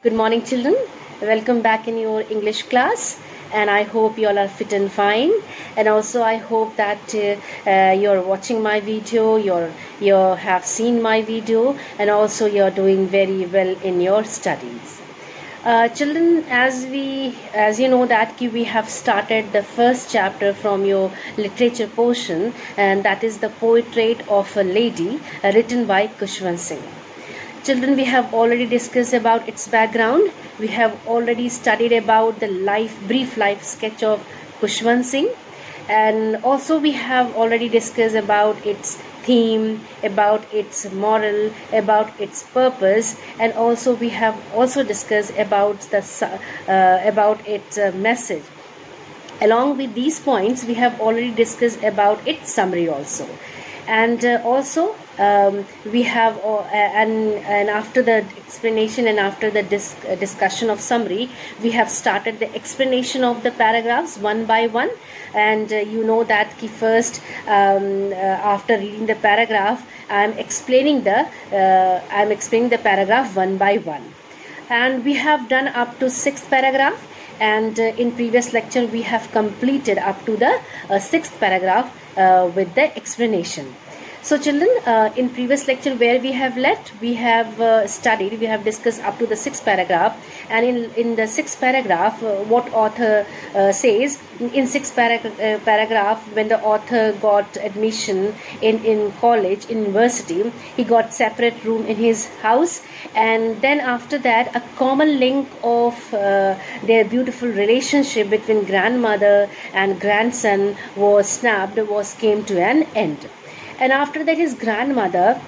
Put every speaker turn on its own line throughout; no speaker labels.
Good morning, children. Welcome back in your English class. And I hope you all are fit and fine. And also, I hope that you're watching my video, you have seen my video, and also you're doing very well in your studies. Children, as you know that we have started the first chapter from your literature portion, and that is the Portrait of a Lady, written by Khushwant Singh. Children, we have already discussed about its background. We have already studied about the brief life sketch of Khushwant Singh, and also we have already discussed about its theme, about its moral, about its purpose, and also we have also discussed about its message. Along with these points, we have already discussed about its summary also, and also we have and after the explanation and after the discussion of summary, we have started the explanation of the paragraphs one by one. And you know that first, after reading the paragraph, I'm explaining the paragraph one by one, and we have done up to sixth paragraph. And in previous lecture we have completed up to the sixth paragraph with the explanation. So children, in previous lecture where we have left, we have we have discussed up to the sixth paragraph. And in the sixth paragraph, what author says, in sixth paragraph, when the author got admission in college, in university, he got separate room in his house. And then after that, a common link of their beautiful relationship between grandmother and grandson came to an end. And after that, his grandmother,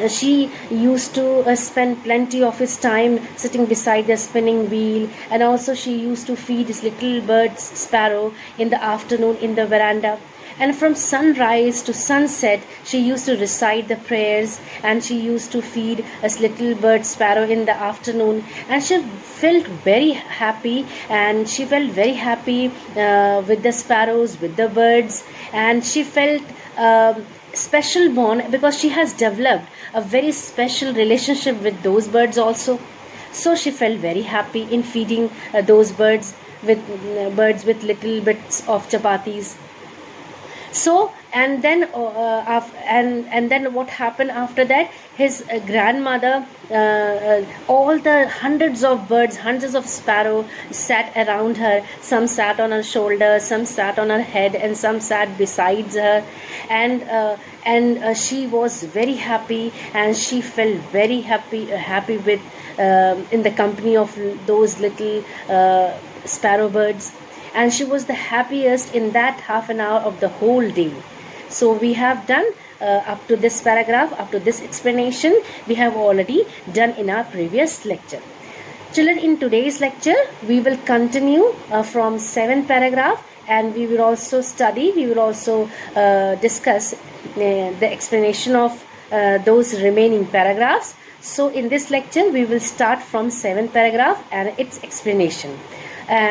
she used to spend plenty of his time sitting beside the spinning wheel, and also she used to feed his little bird sparrow in the afternoon in the veranda. And from sunrise to sunset, she used to recite the prayers, and she used to feed a little bird sparrow in the afternoon. And she felt very happy, with the sparrows, with the birds, and she felt special bond because she has developed a very special relationship with those birds also. So she felt very happy in feeding those birds with little bits of chapatis. So and then what happened after that, his grandmother, all the hundreds of sparrow sat around her. Some sat on her shoulder, some sat on her head, and some sat besides her. And she was very happy, and she felt very happy with in the company of those little sparrow birds. And she was the happiest in that half an hour of the whole day. So we have done up to this paragraph, up to this explanation, we have already done in our previous lecture. Children, in today's lecture, we will continue from 7th paragraph, and we will also discuss the explanation of those remaining paragraphs. So in this lecture, we will start from 7th paragraph and its explanation.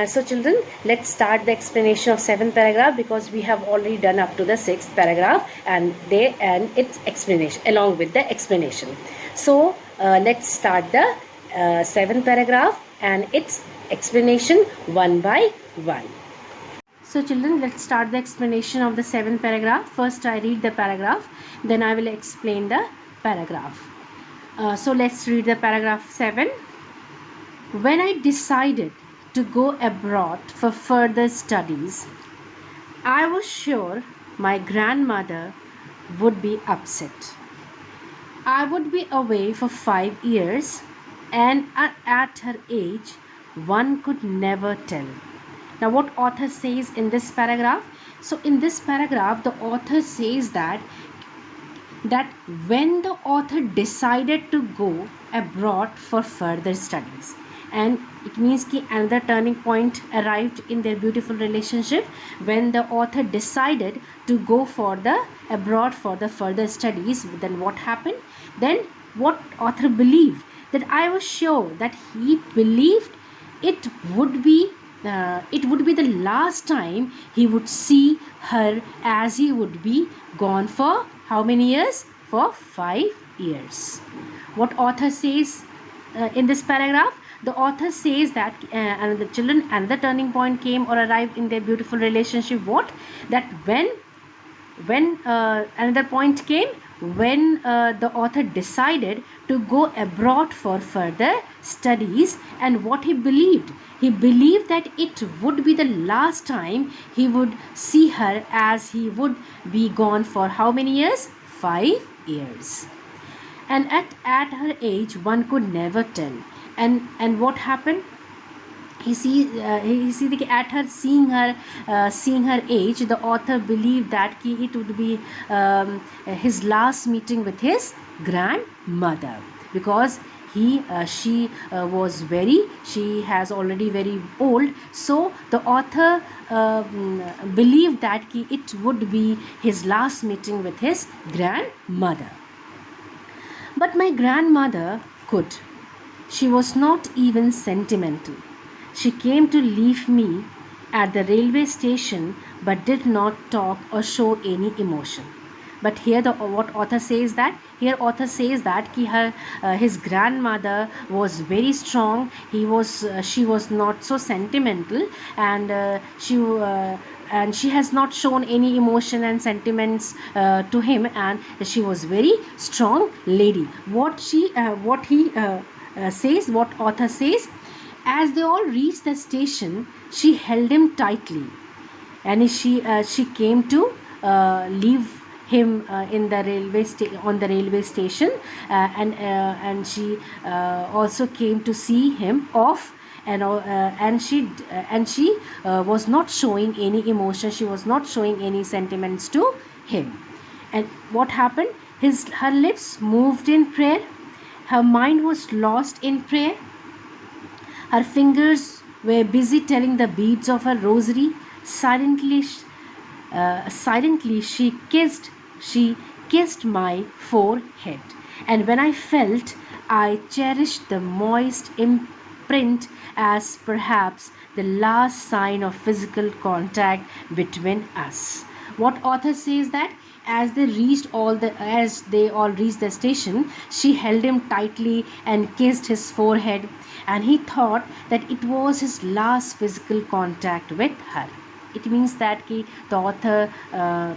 So children, let's start the explanation of 7th paragraph, because we have already done up to the 6th paragraph and its explanation along with the explanation. So let's start the 7th paragraph and its explanation one by one. So children, let's start the explanation of the 7th paragraph. First I read the paragraph, then I will explain the paragraph. So let's read the paragraph 7. When I decided to go abroad for further studies, I was sure my grandmother would be upset. I would be away for 5 years, and at her age, one could never tell. Now, what author says in this paragraph? So, in this paragraph, the author says that when the author decided to go abroad for further studies, and it means that another turning point arrived in their beautiful relationship when the author decided to go abroad for the further studies. Then what happened? Then what author believed? That I was sure that he believed it would be the last time he would see her, as he would be gone for how many years? For 5 years. What author says? in this paragraph, the author says that and the children, and the turning point came or arrived in their beautiful relationship. What? That when another point came when the author decided to go abroad for further studies. And what he believed that it would be the last time he would see her, as he would be gone for how many years? 5 years. And at her age, one could never tell. And what happened? He see that at her seeing her age, the author believed that it would be his last meeting with his grandmother, because she has already very old. So the author believed that it would be his last meeting with his grandmother. But my grandmother could. She was not even sentimental. She came to leave me at the railway station, but did not talk or show any emotion. But here what author says that his grandmother was very strong. She was not so sentimental, and she has not shown any emotion and sentiments to him, and she was very strong lady. What author says, as they all reached the station, she held him tightly, and she came to leave him on the railway station, and she also came to see him off. And she was not showing any emotion. She was not showing any sentiments to him. And what happened? Her lips moved in prayer. Her mind was lost in prayer. Her fingers were busy telling the beads of her rosary. Silently she kissed my forehead. And when I felt, I cherished the moist imprint as perhaps the last sign of physical contact between us. What author says that as they all reached the station, she held him tightly and kissed his forehead, and he thought that it was his last physical contact with her. It means that the author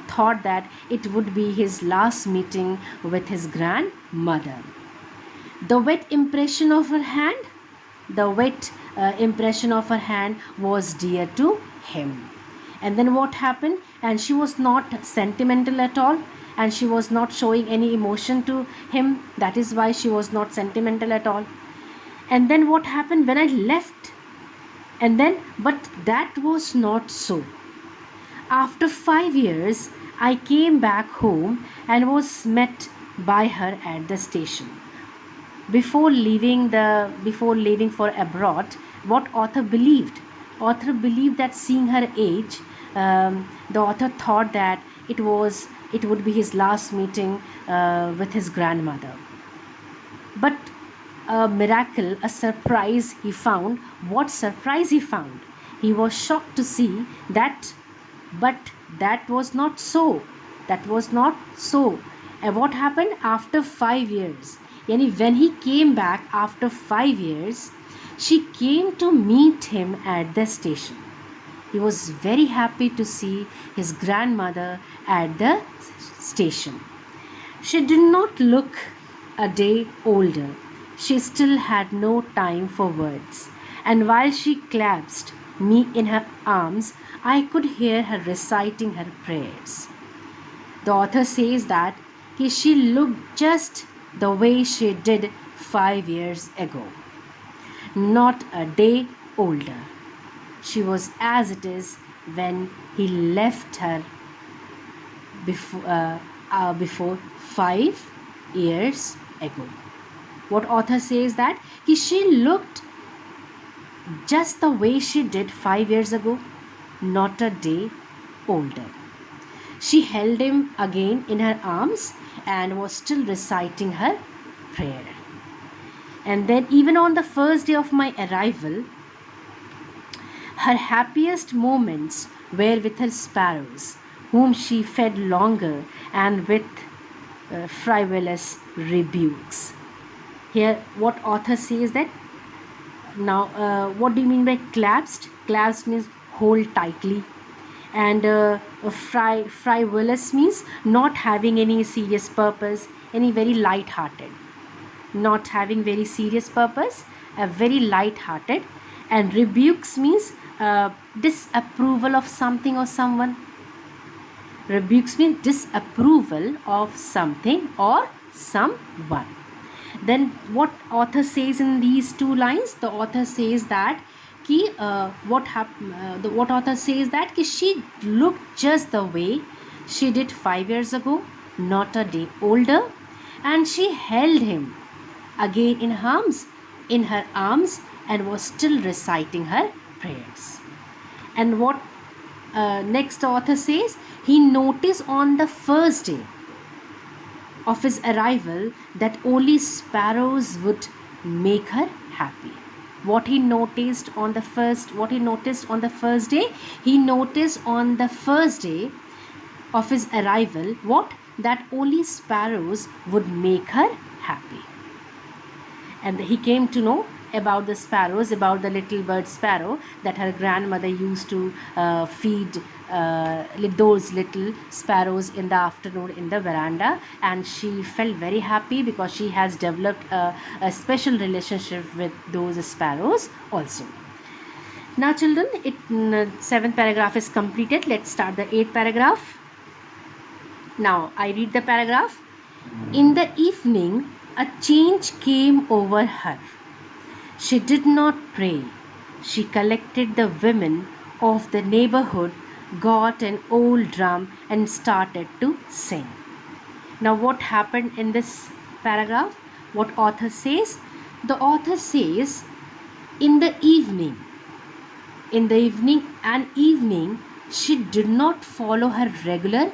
thought that it would be his last meeting with his grandmother. The wet impression of her hand was dear to him. And then what happened? And she was not sentimental at all, and she was not showing any emotion to him. That is why she was not sentimental at all. And then what happened when I left? But that was not so. After 5 years, I came back home and was met by her at the station. Before leaving for abroad, what author believed? Author believed that seeing her age, the author thought that it would be his last meeting with his grandmother. But a miracle, a surprise he found. What surprise he found? He was shocked to see that, but that was not so. And what happened after 5 years? Yani when he came back after 5 years, she came to meet him at the station. He was very happy to see his grandmother at the station. She did not look a day older. She still had no time for words, and while she clasped me in her arms, I could hear her reciting her prayers. The author says that she looked just the way she did 5 years ago, not a day older. She was as it is when he left her before 5 years ago. What author says that she looked just the way she did 5 years ago, not a day older. She held him again in her arms and was still reciting her prayer. And then even on the first day of my arrival, her happiest moments were with her sparrows, whom she fed longer and with frivolous rebukes. Here what author says that, now what do you mean by collapsed? Collapsed means hold tightly. And frivolous means not having any serious purpose, any very light hearted, not having very serious purpose, a very light hearted. And rebukes means disapproval of something or someone. Rebukes means disapproval of something or someone. Then what author says in these two lines? The author says that what author says that she looked just the way she did 5 years ago, not a day older, and she held him again in her arms and was still reciting her prayers. And what next the author says, he noticed on the first day of his arrival that only sparrows would make her happy. What he noticed on the first day, he noticed on the first day of his arrival, what? That only sparrows would make her happy. And he came to know about the sparrows, about the little bird sparrow that her grandmother used to feed those little sparrows in the afternoon in the veranda, and she felt very happy because she has developed a special relationship with those sparrows also. Now children, seventh paragraph is completed. Let's start the eighth paragraph. Now I read the paragraph. In the evening, a change came over her. She did not pray. She collected the women of the neighborhood, got an old drum, and started to sing. Now what happened in this paragraph? What author says? The author says, in the evening, she did not follow her regular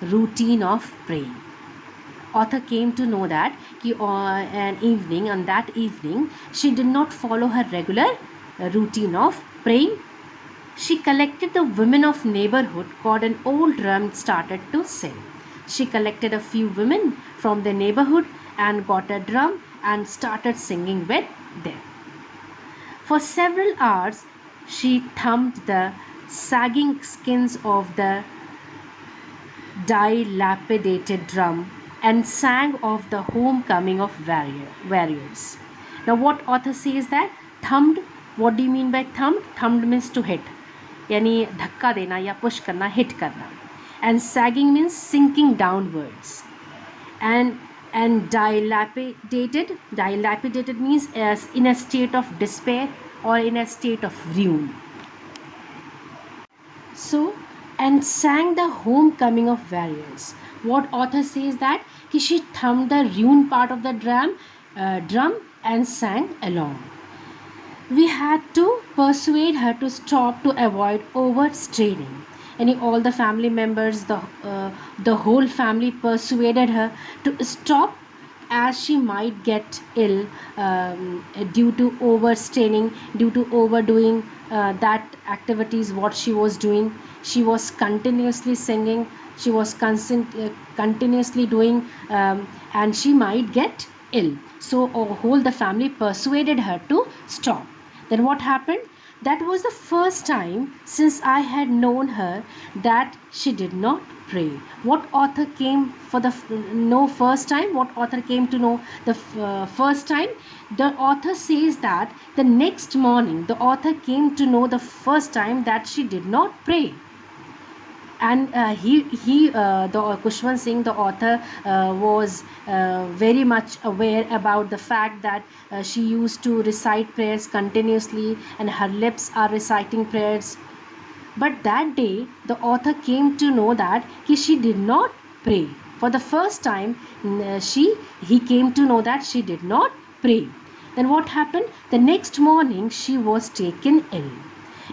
routine of praying. Author came to know that on that evening she did not follow her regular routine of praying. She collected the women of neighborhood, got an old drum, started to sing. She collected a few women from the neighborhood and got a drum and started singing with them. For several hours she thumped the sagging skins of the dilapidated drum and sang of the homecoming of warriors. Now what author says that? Thumped, what do you mean by thumped? Thumped means to hit, यानी धक्का देना या push करना, hit करना. And sagging means sinking downwards. And dilapidated means as in a state of despair or in a state of ruin. So, and sang the homecoming of warriors. What author says that she thumped the ruined part of the drum and sang along. We had to persuade her to stop to avoid overstraining. And all the family members, the whole family persuaded her to stop, as she might get ill due to overstraining, due to overdoing that activities what she was doing. She was continuously singing, she was continuously doing, and she might get ill. So whole the family persuaded her to stop. Then what happened? That was the first time since I had known her that she did not pray. What author came for the first time? What author came to know the first time? The author says that the next morning the author came to know the first time that she did not pray. And the Khushwant Singh, the author, was very much aware about the fact that she used to recite prayers continuously and her lips are reciting prayers. But that day the author came to know that she did not pray. For the first time he came to know that she did not pray. Then what happened? The next morning she was taken ill.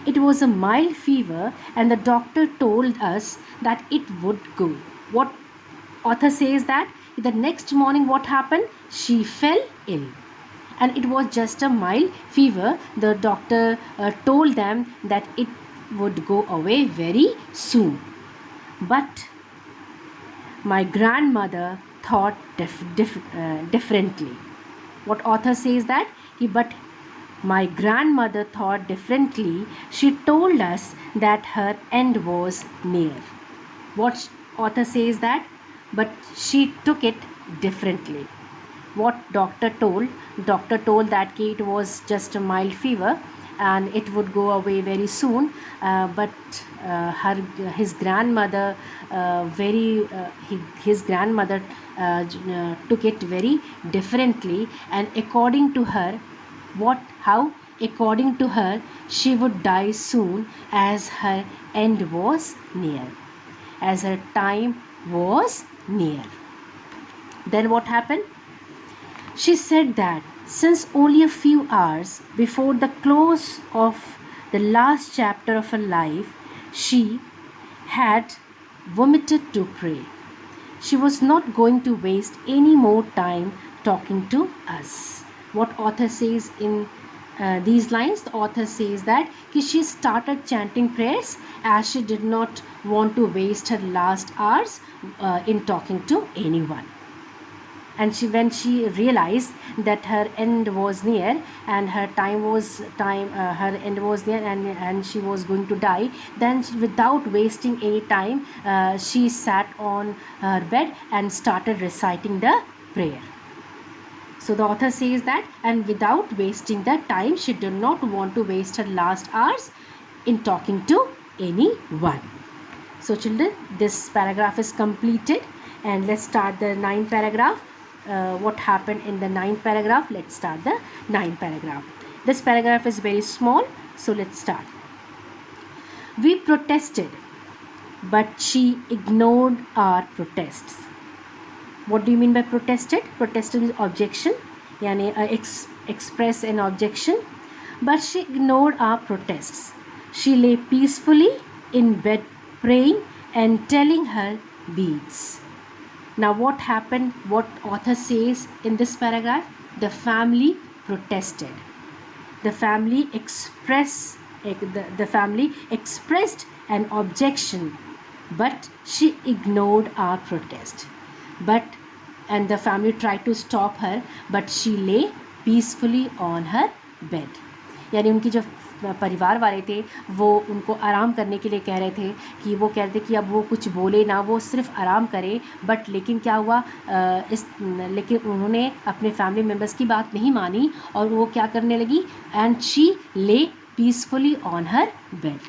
It was a mild fever and the doctor told us that it would go. What author says that the next morning what happened? She fell ill. And it was just a mild fever. The doctor told them that it would go away very soon. But my grandmother thought differently. What author says that but my grandmother thought differently. She told us that her end was near. What author says that but she took it differently. What doctor told that it was just a mild fever and it would go away very soon, but his grandmother his grandmother took it very differently, and according to her, according to her, she would die soon as her end was near, as her time was near. Then what happened? She said that since only a few hours before the close of the last chapter of her life, she had vomited to pray. She was not going to waste any more time talking to us. What author says in these lines? The author says that she started chanting prayers as she did not want to waste her last hours in talking to anyone. And when she realized that her end was near and her end was near, and she was going to die, then without wasting any time, she sat on her bed and started reciting the prayer. So the author says that, and without wasting the time, she did not want to waste her last hours in talking to anyone. So children, this paragraph is completed, and let's start the 9th paragraph. What happened in the 9th paragraph? Let's start the 9th paragraph. This paragraph is very small, so let's start. We protested, but she ignored our protests. What do you mean by protested? Protested is objection, yani express an objection. But she ignored our protests. She lay peacefully in bed praying and telling her beads. Now what happened? What author says in this paragraph? The family protested. The family expressed an objection, but she ignored our protest. And the family tried to stop her, but she lay peacefully on her bed. यानी उनकी जो परिवार वाले थे वो उनको आराम करने के लिए कह रहे थे कि वो कह रहे थे कि अब वो कुछ बोले ना, वो सिर्फ आराम करे. बट लेकिन क्या हुआ, लेकिन उन्होंने अपने फैमिली मेम्बर्स की बात नहीं मानी और वो क्या करने लगी, and she lay peacefully on her bed.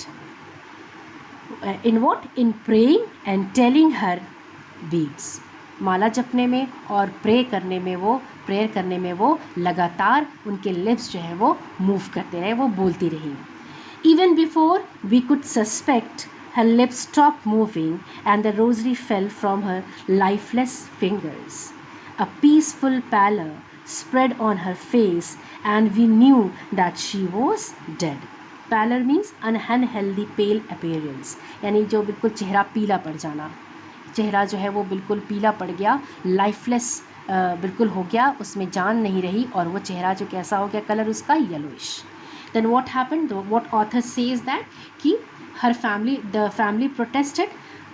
In what? In praying and telling her beads. माला जपने में और प्रेयर करने में वो लगातार उनके लिप्स जो है वो मूव करते रहे, वो बोलती रही. Even before we could suspect, her lips stopped moving and the rosary fell from her lifeless fingers. A peaceful pallor spread on her face and we knew that she was dead. Pallor means unhealthy pale appearance, यानी जो बिल्कुल चेहरा पीला पड़ जाना. चेहरा जो है वो बिल्कुल पीला पड़ गया, लाइफलेस बिल्कुल हो गया, उसमें जान नहीं रही और वो चेहरा जो कैसा हो गया, कलर उसका yellowish. Then what happened? What author says that कि the family protested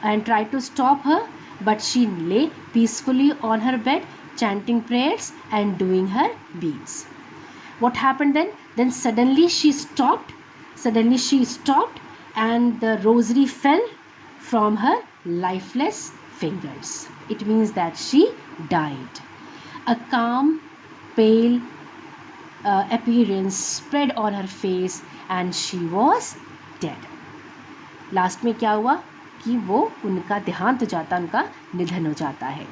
and tried to stop her, but she lay peacefully on her bed chanting prayers and doing her beads. What happened then? Then suddenly she stopped and the rosary fell from her lifeless fingers. It means that she died. A calm, pale appearance spread on her face and she was dead. Last में क्या हुआ कि वो उनका देहांत हो जाता, उनका निधन हो जाता है.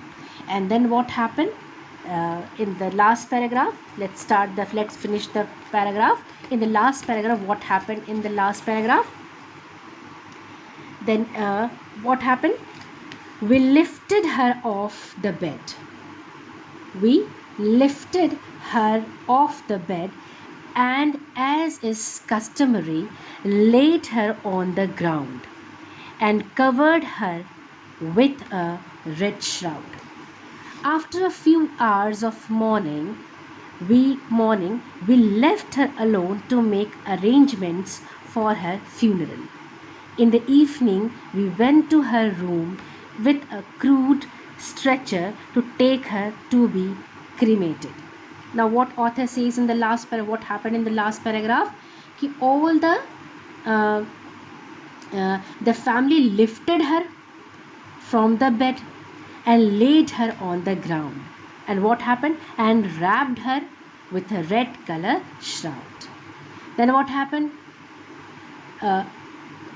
And then what happen in the last paragraph? Let's finish the paragraph. In the last paragraph, what happened in the last paragraph? Then what happened? We lifted her off the bed. We lifted her off the bed and, as is customary, laid her on the ground and covered her with a red shroud. After a few hours of mourning, we left her alone to make arrangements for her funeral. In the evening, we went to her room with a crude stretcher to take her to be cremated. Now what author says in the last what happened in the last paragraph, कि all the family lifted her from the bed and laid her on the ground. And what happened? And wrapped her with a red color shroud. Then what happened?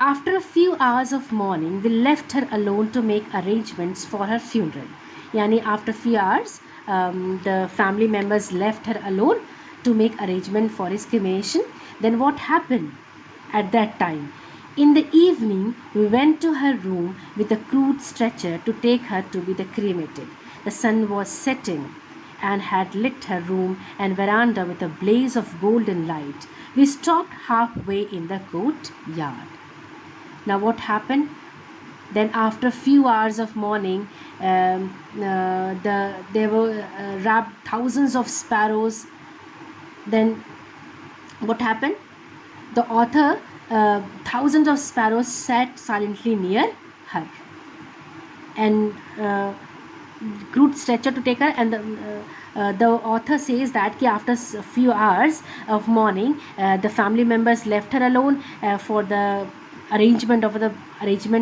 After a few hours of mourning, we left her alone to make arrangements for her funeral. Yani after few hours, the family members left her alone to make arrangement for his cremation. Then what happened at that time? In the evening, we went to her room with a crude stretcher to take her to be cremated. The sun was setting and had lit her room and veranda with a blaze of golden light. We stopped halfway in the courtyard. Now what happened? Then after a few hours of mourning, there were wrapped thousands of sparrows. Then what happened? The author, thousands of sparrows sat silently near her, and crude stretcher to take her. And the author says that after a few hours of mourning, the family members left her alone for the arrangement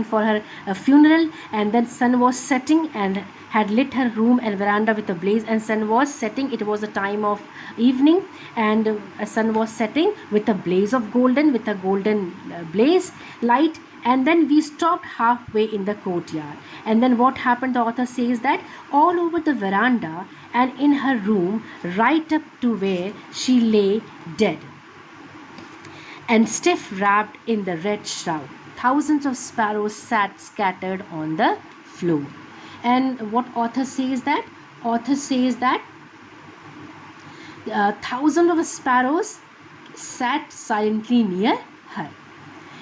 for her funeral. And then sun was setting and had lit her room and veranda with a blaze. And sun was setting, it was a time of evening, and a sun was setting with a blaze of golden, with a golden blaze light. And then we stopped halfway in the courtyard. And then what happened? The author says that all over the veranda and in her room, right up to where she lay dead and stiff wrapped in the red shroud, thousands of sparrows sat scattered on the floor. And what author says that? Author says that thousands of sparrows sat silently near her.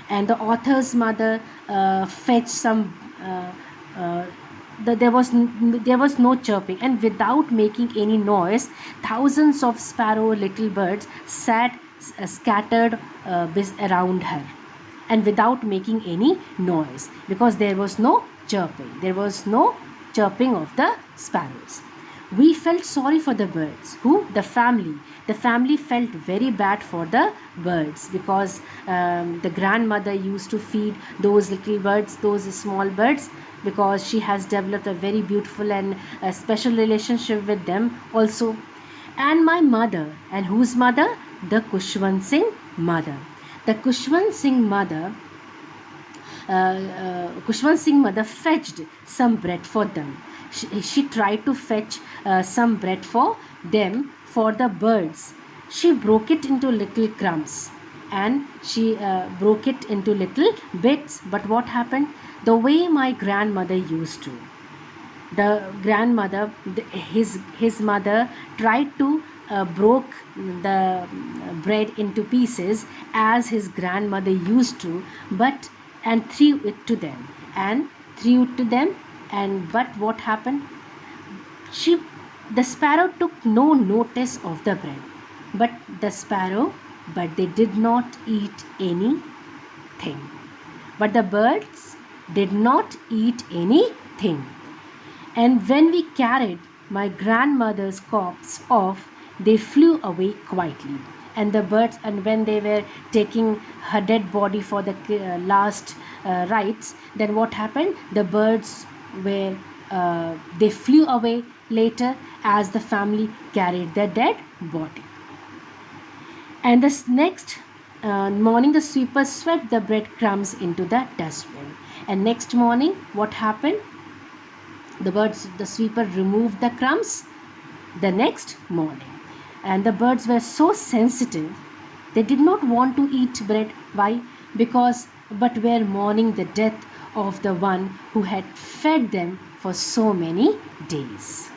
And the author's mother fetched some. There was no chirping, and without making any noise, thousands of sparrow little birds sat scattered around her, and without making any noise, because there was no chirping. There was no chirping of the sparrows. We felt sorry for the birds. Who? The family. The family felt very bad for the birds, because the grandmother used to feed those little birds, those small birds, because she has developed a very beautiful and special relationship with them also. And my mother. And whose mother? The Khushwant Singh mother. The Khushwant Singh mother Khushwant Singh mother fetched some bread for them. She tried to fetch some bread for them, for the birds. She broke it into little crumbs, and she broke it into little bits. But what happened? The way my grandmother used to. The grandmother, his mother tried to broke the bread into pieces as his grandmother used to, and threw it to them, and but what happened? The sparrow took no notice of the bread, but they did not eat anything. But the birds did not eat anything. And when we carried my grandmother's corpse off, they flew away quietly. And the birds, and when they were taking her dead body for the last rites, then what happened? The birds they flew away later as the family carried their dead body. And this next morning, the sweeper swept the breadcrumbs into the dustbin. And next morning, what happened? The sweeper removed the crumbs the next morning. And the birds were so sensitive, they did not want to eat bread. Why? But were mourning the death of the one who had fed them for so many days.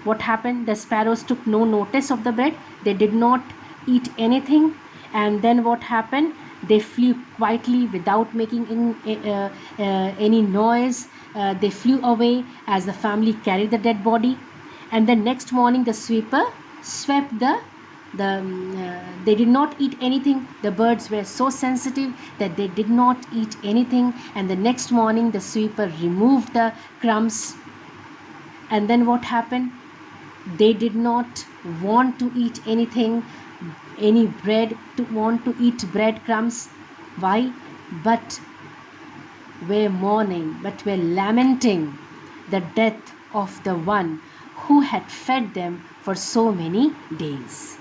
What happened? The sparrows took no notice of the bread. They did not eat anything. And then what happened? They flew quietly without making any noise. They flew away as the family carried the dead body. And the next morning, the sweeper swept they did not eat anything. The birds were so sensitive that they did not eat anything. And the next morning, the sweeper removed the crumbs. And then what happened? They did not want to eat anything, any bread, to want to eat breadcrumbs. Why? But were mourning, but were lamenting the death of the one who had fed them for so many days.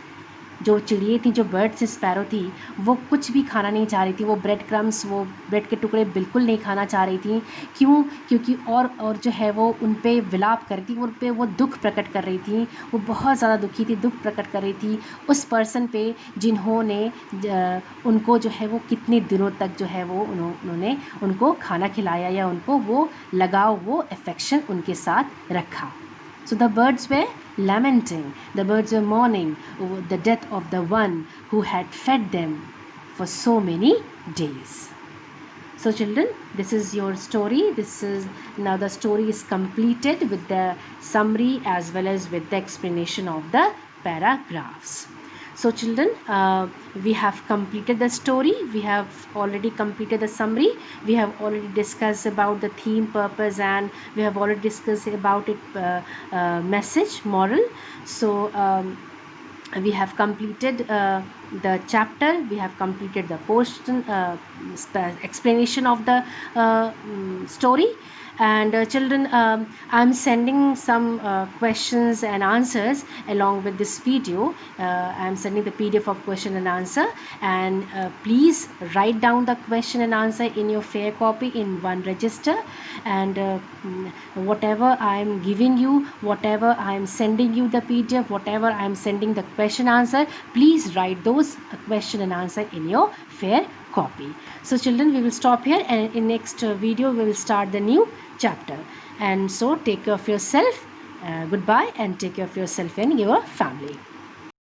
जो चिड़िए थी, जो birds sparrow थी, वो कुछ भी खाना नहीं चाह रही थी. वो ब्रेड क्रम्स, वो ब्रेड के टुकड़े बिल्कुल नहीं खाना चाह रही थी. क्यों? क्योंकि और जो है वो उन पे विलाप कर रही थी, उन पे वो दुख प्रकट कर रही थी. वो बहुत ज़्यादा दुखी थी, दुख प्रकट कर रही थी उस पर्सन पे जिन्होंने उनको जो है वो कितने दिनों तक जो है वो उन्होंने उनको खाना खिलाया या उनको वो लगाव, वो अफेक्शन उनके साथ रखा. So the birds were lamenting, the birds were mourning over the death of the one who had fed them for so many days. So children, this is your story. Now the story is completed with the summary as well as with the explanation of the paragraphs. So children, we have completed the story. We have already completed the summary. We have already discussed about the theme, purpose, and we have already discussed about it message, moral. So we have completed the chapter. We have completed the portion explanation of the story. And children, I'm sending some questions and answers along with this video. I'm sending the PDF of question and answer, and please write down the question and answer in your fair copy in one register. And whatever I'm giving you, whatever I'm sending you the PDF, whatever I'm sending the question answer, please write those question and answer in your fair copy. So children, we will stop here, and in next video we will start the new chapter. And so take care of yourself. Goodbye, and take care of yourself and your family.